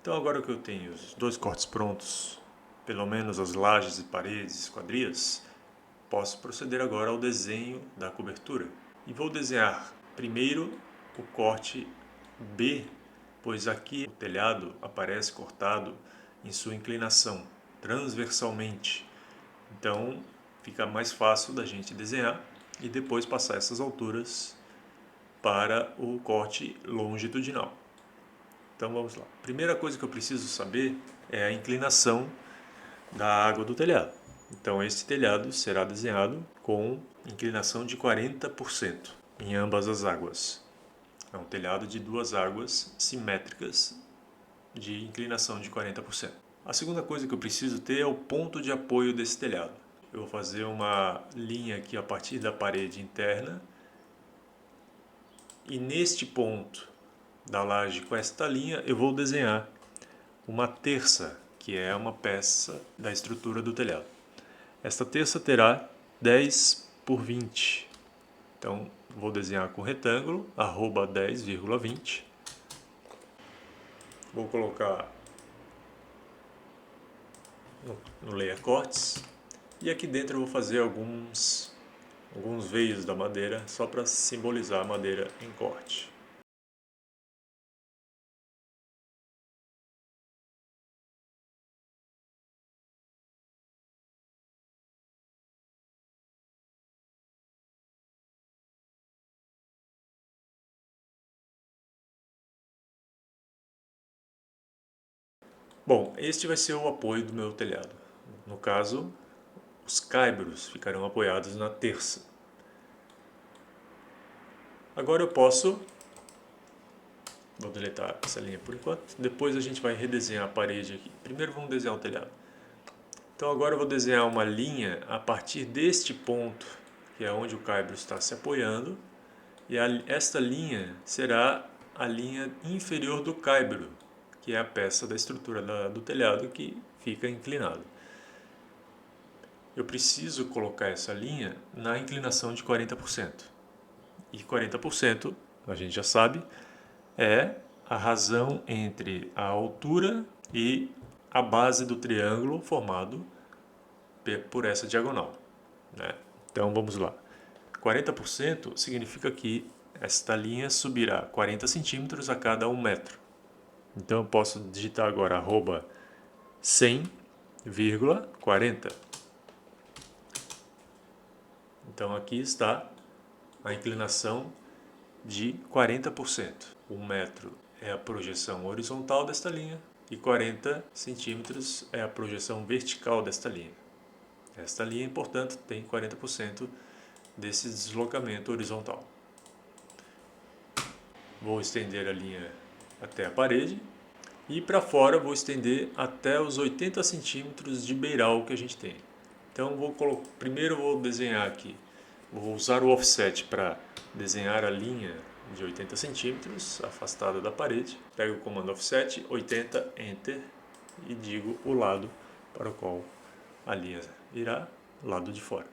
Então agora que eu tenho os dois cortes prontos, pelo menos as lajes e paredes, esquadrias, posso proceder agora ao desenho da cobertura. E vou desenhar primeiro o corte B, pois aqui o telhado aparece cortado em sua inclinação, transversalmente. Então fica mais fácil da gente desenhar e depois passar essas alturas para o corte longitudinal. Então vamos lá. Primeira coisa que eu preciso saber é a inclinação da água do telhado. Então esse telhado será desenhado com inclinação de 40% em ambas as águas. É um telhado de duas águas simétricas de inclinação de 40%. A segunda coisa que eu preciso ter é o ponto de apoio desse telhado. Eu vou fazer uma linha aqui a partir da parede interna e neste ponto da laje com esta linha eu vou desenhar uma terça, que é uma peça da estrutura do telhado. Esta terça terá 10 por 20. Então vou desenhar com retângulo, arroba 10,20. Vou colocar no layer cortes. E aqui dentro eu vou fazer alguns veios da madeira, só para simbolizar a madeira em corte. Bom, este vai ser o apoio do meu telhado. No caso, os caibros ficarão apoiados na terça. Agora eu posso... Vou deletar essa linha por enquanto. Depois a gente vai redesenhar a parede aqui. Primeiro vamos desenhar o telhado. Então agora eu vou desenhar uma linha a partir deste ponto, que é onde o caibro está se apoiando. E esta linha será a linha inferior do caibro, que é a peça da estrutura do telhado que fica inclinado. Eu preciso colocar essa linha na inclinação de 40%. E 40%, a gente já sabe, é a razão entre a altura e a base do triângulo formado por essa diagonal, né? Então vamos lá. 40% significa que esta linha subirá 40 centímetros a cada 1 metro. Então eu posso digitar agora arroba 100,40. Então aqui está a inclinação de 40%. 1 metro é a projeção horizontal desta linha e 40 centímetros é a projeção vertical desta linha. Esta linha, portanto, tem 40% desse deslocamento horizontal. Vou estender a linha até a parede e para fora vou estender até os 80 centímetros de beiral que a gente tem. Então primeiro vou desenhar aqui, vou usar o offset para desenhar a linha de 80 centímetros afastada da parede. Pego o comando offset, 80, enter e digo o lado para o qual a linha irá, lado de fora.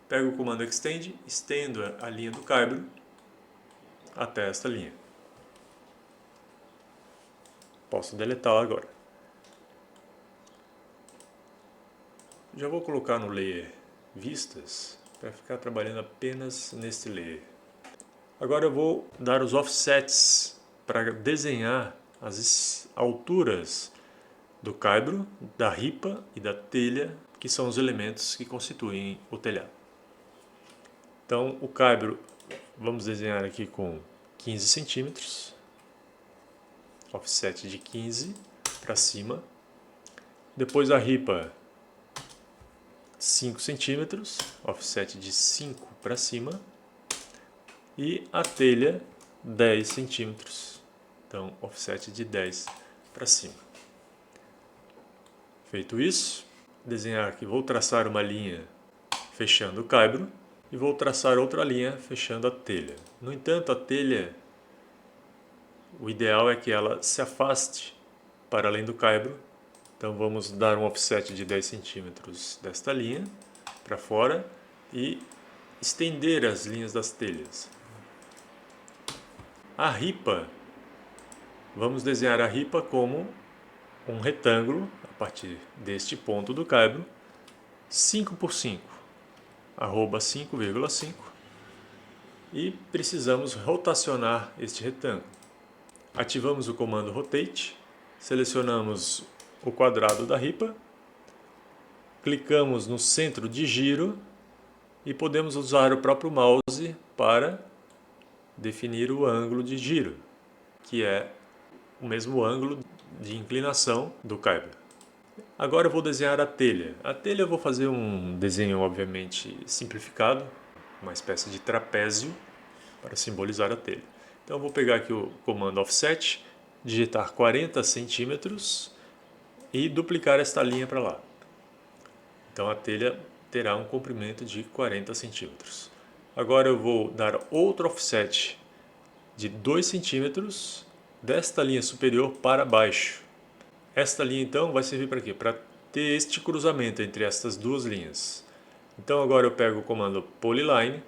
Pego o comando extend, estendo a linha do caibro até esta linha. Posso deletá-la agora. Já vou colocar no layer vistas para ficar trabalhando apenas neste layer. Agora eu vou dar os offsets para desenhar as alturas do caibro, da ripa e da telha, que são os elementos que constituem o telhado. Então o caibro vamos desenhar aqui com 15 centímetros, offset de 15 para cima. Depois a ripa 5 centímetros, offset de 5 para cima. E a telha 10 centímetros, então offset de 10 para cima. Feito isso, desenhar aqui, vou traçar uma linha fechando o caibro e vou traçar outra linha fechando a telha. No entanto, a telha, o ideal é que ela se afaste para além do caibro. Então vamos dar um offset de 10 centímetros desta linha para fora e estender as linhas das telhas. A ripa Vamos desenhar a ripa como um retângulo, a partir deste ponto do caibro, 5 por 5, arroba 5,5, e precisamos rotacionar este retângulo. Ativamos o comando Rotate, selecionamos o quadrado da ripa, clicamos no centro de giro e podemos usar o próprio mouse para definir o ângulo de giro, que é o mesmo ângulo de inclinação do caibro. Agora eu vou desenhar a telha. A telha eu vou fazer um desenho obviamente simplificado, uma espécie de trapézio para simbolizar a telha. Então eu vou pegar aqui o comando Offset, digitar 40 centímetros e duplicar esta linha para lá. Então a telha terá um comprimento de 40 centímetros. Agora eu vou dar outro offset de 2 centímetros desta linha superior para baixo. Esta linha então vai servir para quê? Para ter este cruzamento entre estas duas linhas. Então agora eu pego o comando Polyline.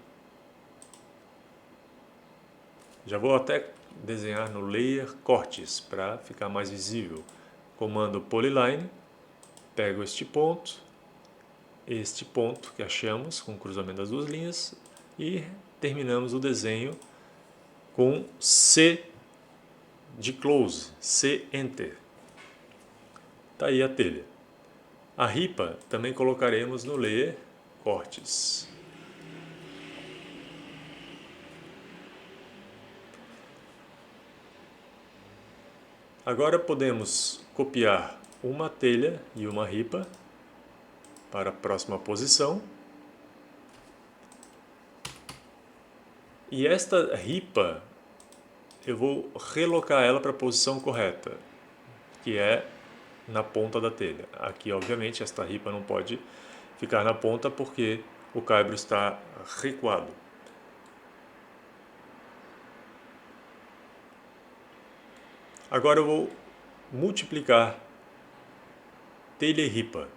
Já vou até desenhar no Layer Cortes para ficar mais visível. Comando Polyline, pego este ponto que achamos com o cruzamento das duas linhas e terminamos o desenho com C de Close, C Enter. Está aí a telha. A ripa também colocaremos no Layer Cortes. Agora podemos copiar uma telha e uma ripa para a próxima posição. E esta ripa eu vou relocar ela para a posição correta, que é na ponta da telha. Aqui, obviamente, esta ripa não pode ficar na ponta porque o caibro está recuado. Agora eu vou multiplicar telha e ripa.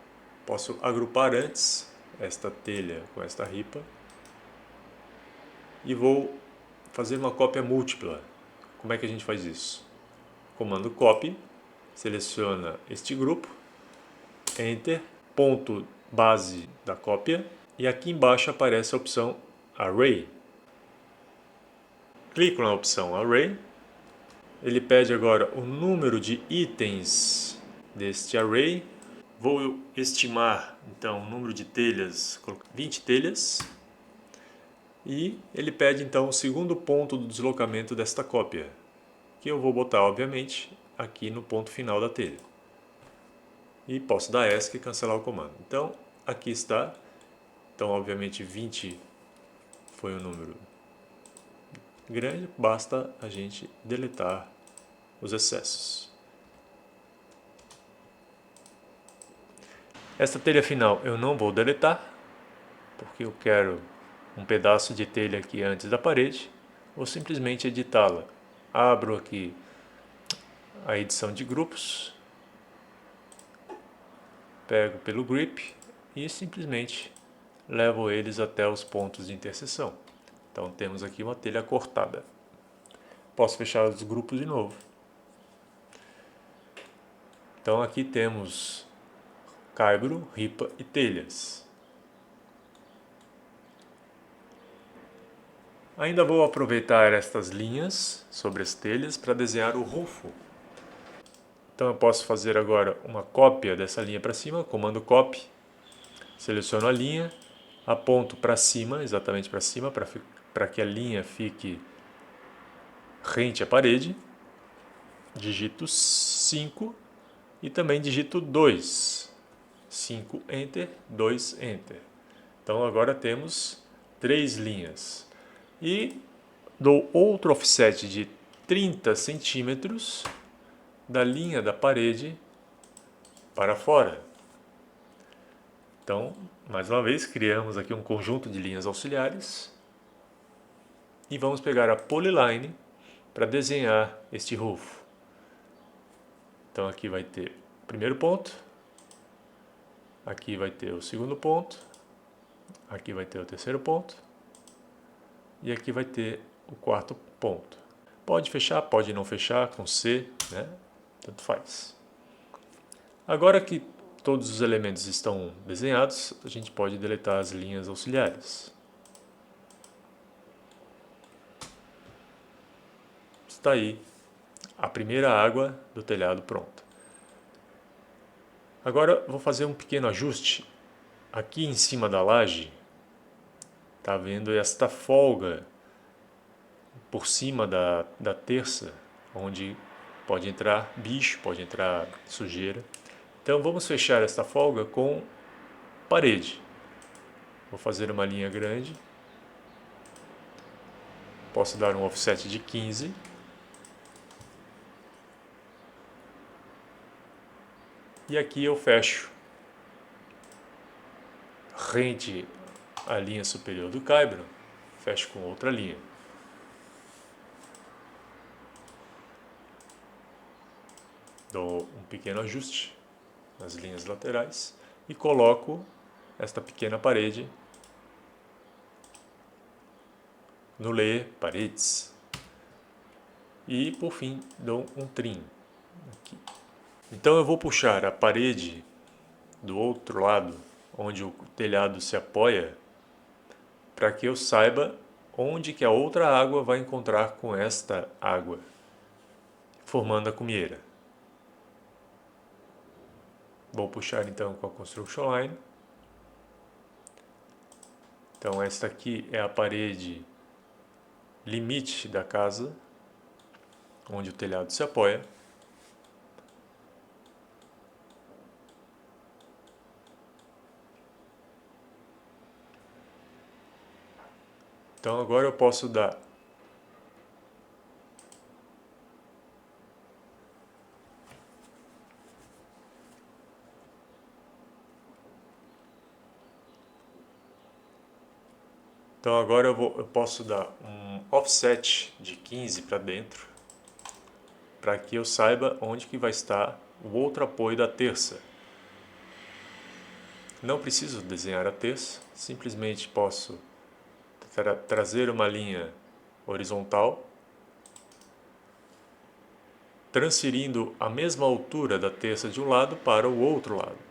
Posso agrupar antes esta telha com esta ripa e vou fazer uma cópia múltipla. Como é que a gente faz isso? Comando Copy, seleciona este grupo, Enter, ponto base da cópia e aqui embaixo aparece a opção Array. Clico na opção Array. Ele pede agora o número de itens deste array. Vou estimar então o número de telhas, 20 telhas. E ele pede então o segundo ponto do deslocamento desta cópia, que eu vou botar obviamente aqui no ponto final da telha. E posso dar ESC e cancelar o comando. Então aqui está. Então obviamente 20 foi um número grande, basta a gente deletar os excessos. Esta telha final eu não vou deletar, porque eu quero um pedaço de telha aqui antes da parede, ou simplesmente editá-la. Abro aqui a edição de grupos, pego pelo grip e simplesmente levo eles até os pontos de interseção. Então temos aqui uma telha cortada. Posso fechar os grupos de novo. Então aqui temos caibro, ripa e telhas. Ainda vou aproveitar estas linhas sobre as telhas para desenhar o rufo. Então eu posso fazer agora uma cópia dessa linha para cima, comando Copy, seleciono a linha, aponto para cima, exatamente para cima, para que a linha fique rente à parede, digito 5 e também digito 2, 5 Enter, 2 Enter. Então agora temos 3 linhas. E dou outro offset de 30 centímetros da linha da parede para fora. Então, mais uma vez, criamos aqui um conjunto de linhas auxiliares e vamos pegar a Polyline para desenhar este rufo. Então aqui vai ter o primeiro ponto, aqui vai ter o segundo ponto, aqui vai ter o terceiro ponto e aqui vai ter o quarto ponto. Pode fechar, pode não fechar com C, né? Tanto faz. Agora que todos os elementos estão desenhados, a gente pode deletar as linhas auxiliares. Está aí a primeira água do telhado pronta. Agora vou fazer um pequeno ajuste. Aqui em cima da laje, está vendo esta folga por cima da terça, onde pode entrar bicho, pode entrar sujeira. Então vamos fechar esta folga com parede. Vou fazer uma linha grande. Posso dar um offset de 15. E aqui eu fecho rente à linha superior do caibro, fecho com outra linha. Dou um pequeno ajuste nas linhas laterais e coloco esta pequena parede no layer paredes. E por fim dou um trim aqui. Então eu vou puxar a parede do outro lado, onde o telhado se apoia, para que eu saiba onde que a outra água vai encontrar com esta água, formando a cumieira. Vou puxar então com a Construction Line. Então esta aqui é a parede limite da casa, onde o telhado se apoia. Então agora eu posso dar eu posso dar um offset de 15 para dentro, para que eu saiba onde que vai estar o outro apoio da terça. Não preciso desenhar a terça, simplesmente posso trazer uma linha horizontal, transferindo a mesma altura da terça de um lado para o outro lado.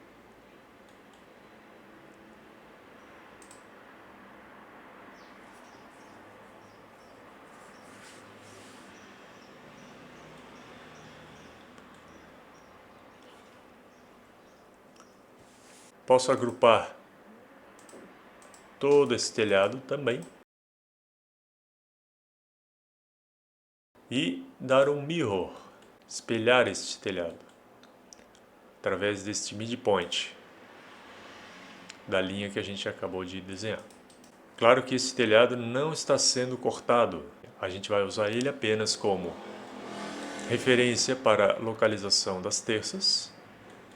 Posso agrupar todo esse telhado também e dar um mirror, espelhar este telhado através deste midpoint da linha que a gente acabou de desenhar. Claro que esse telhado não está sendo cortado, a gente vai usar ele apenas como referência para a localização das terças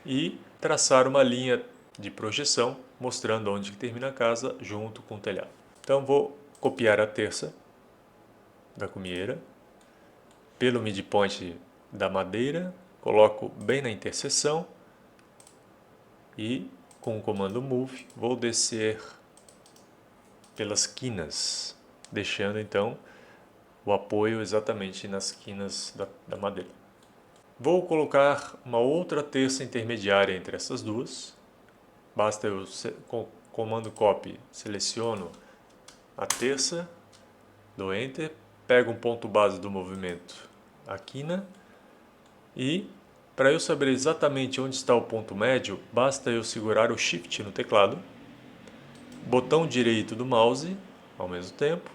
e traçar uma linha de projeção mostrando onde termina a casa junto com o telhado. Então vou copiar a terça da cumieira pelo midpoint da madeira, coloco bem na interseção e com o comando Move vou descer pelas quinas, deixando então o apoio exatamente nas quinas da madeira. Vou colocar uma outra terça intermediária entre essas duas. Basta eu, com o comando Copy, seleciono a terça, dou Enter, pego um ponto base do movimento, a quina, e para eu saber exatamente onde está o ponto médio, basta eu segurar o Shift no teclado, botão direito do mouse ao mesmo tempo,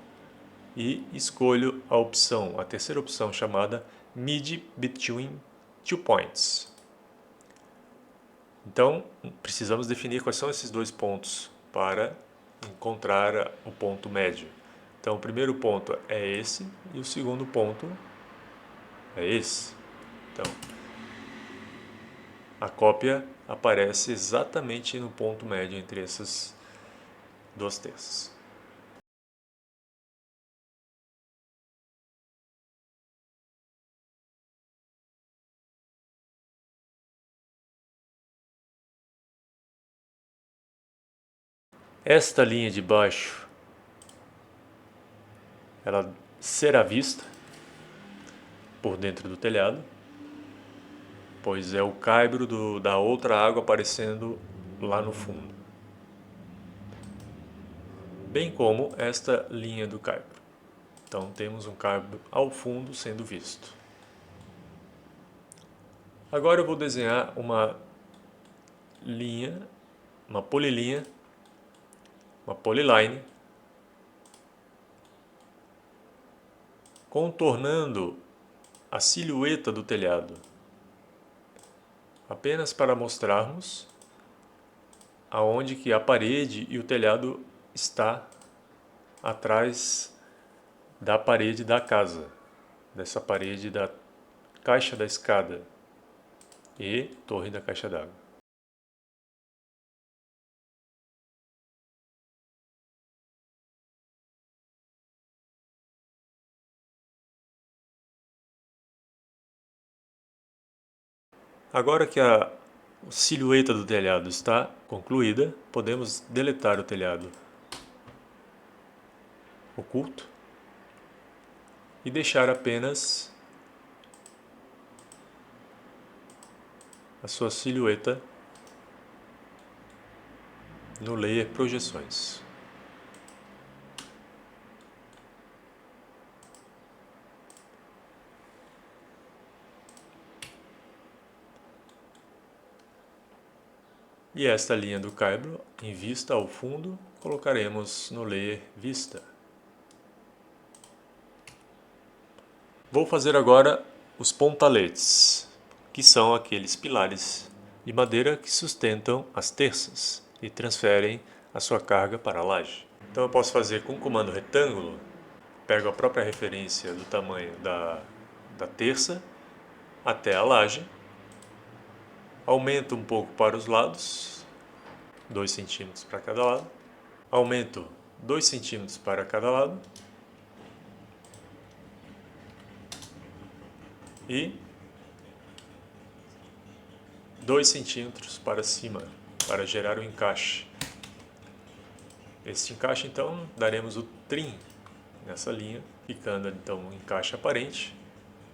e escolho a opção, a terceira opção chamada Mid Between Two Points. Então, precisamos definir quais são esses dois pontos para encontrar o ponto médio. Então, o primeiro ponto é esse e o segundo ponto é esse. Então, a cópia aparece exatamente no ponto médio entre essas duas terças. Esta linha de baixo, ela será vista por dentro do telhado, pois é o caibro da outra água aparecendo lá no fundo, bem como esta linha do caibro. Então temos um caibro ao fundo sendo visto. Agora eu vou desenhar uma linha, uma polilinha, uma polyline, contornando a silhueta do telhado, apenas para mostrarmos aonde que a parede e o telhado está atrás da parede da casa, dessa parede da caixa da escada e torre da caixa d'água. Agora que a silhueta do telhado está concluída, podemos deletar o telhado oculto e deixar apenas a sua silhueta no layer projeções. E esta linha do caibro, em vista ao fundo, colocaremos no layer vista. Vou fazer agora os pontaletes, que são aqueles pilares de madeira que sustentam as terças e transferem a sua carga para a laje. Então eu posso fazer com o comando retângulo, pego a própria referência do tamanho da terça até a laje, aumento um pouco para os lados, 2 centímetros para cada lado, aumento 2 centímetros para cada lado e 2 centímetros para cima, para gerar o encaixe. Este encaixe, então, daremos o trim nessa linha, ficando então um encaixe aparente,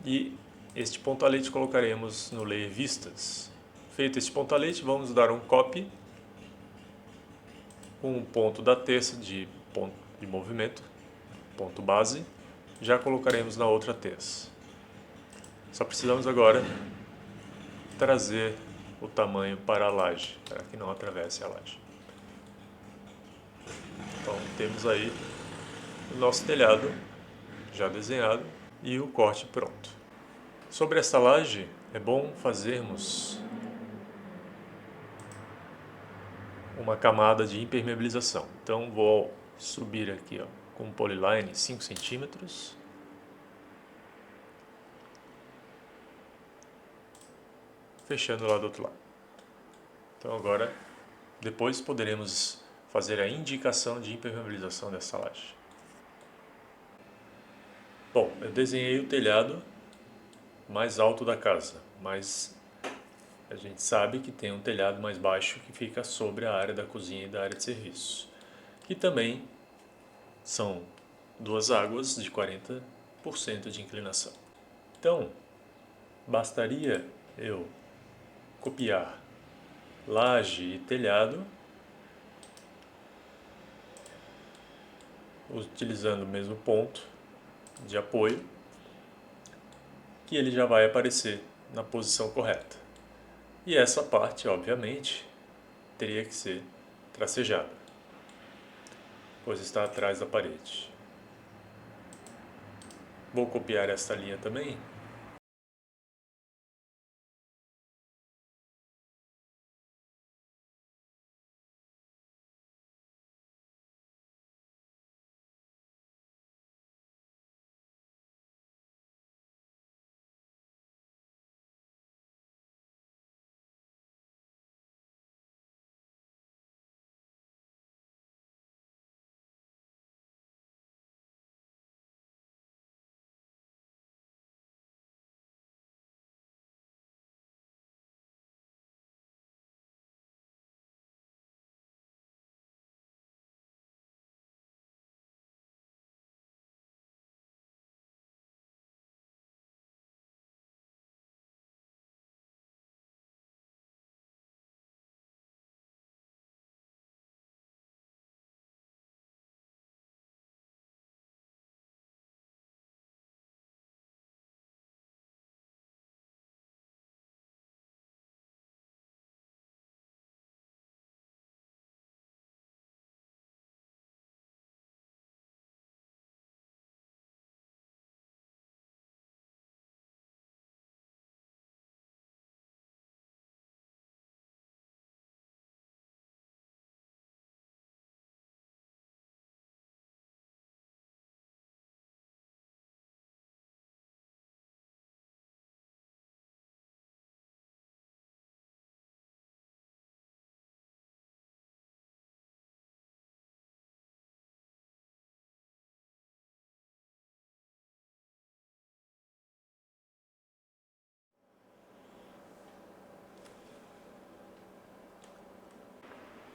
e este pontalete colocaremos no layer vistas. Feito este pontalete, vamos dar um copy com um ponto da terça de ponto de movimento, ponto base, já colocaremos na outra terça. Só precisamos agora trazer o tamanho para a laje, para que não atravesse a laje. Então temos aí o nosso telhado já desenhado e o corte pronto. Sobre esta laje é bom fazermos uma camada de impermeabilização. Então vou subir aqui com polyline 5 centímetros. Fechando lá do outro lado. Então agora, depois poderemos fazer a indicação de impermeabilização dessa laje. Bom, eu desenhei o telhado mais alto da casa, mas a gente sabe que tem um telhado mais baixo que fica sobre a área da cozinha e da área de serviço, que também são duas águas de 40% de inclinação. Então, bastaria eu copiar laje e telhado, utilizando o mesmo ponto de apoio, que ele já vai aparecer na posição correta. E essa parte, obviamente, teria que ser tracejada, pois está atrás da parede. Vou copiar esta linha também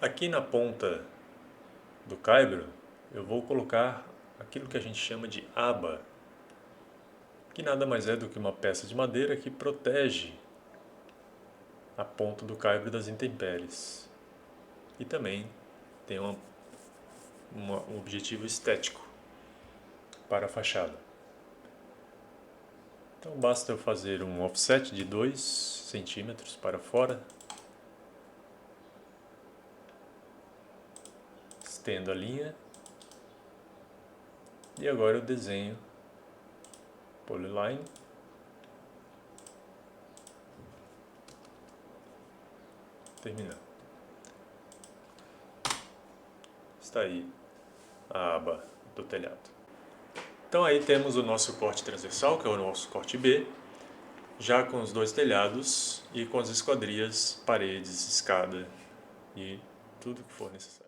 Aqui na ponta do caibro eu vou colocar aquilo que a gente chama de aba, que nada mais é do que uma peça de madeira que protege a ponta do caibro das intempéries. E também tem um objetivo estético para a fachada. Então basta eu fazer um offset de 2 centímetros para fora, estendo a linha e agora eu desenho polyline. Terminando. Está aí a aba do telhado. Então aí temos o nosso corte transversal, que é o nosso corte B, já com os 2 telhados e com as esquadrias, paredes, escada e tudo que for necessário.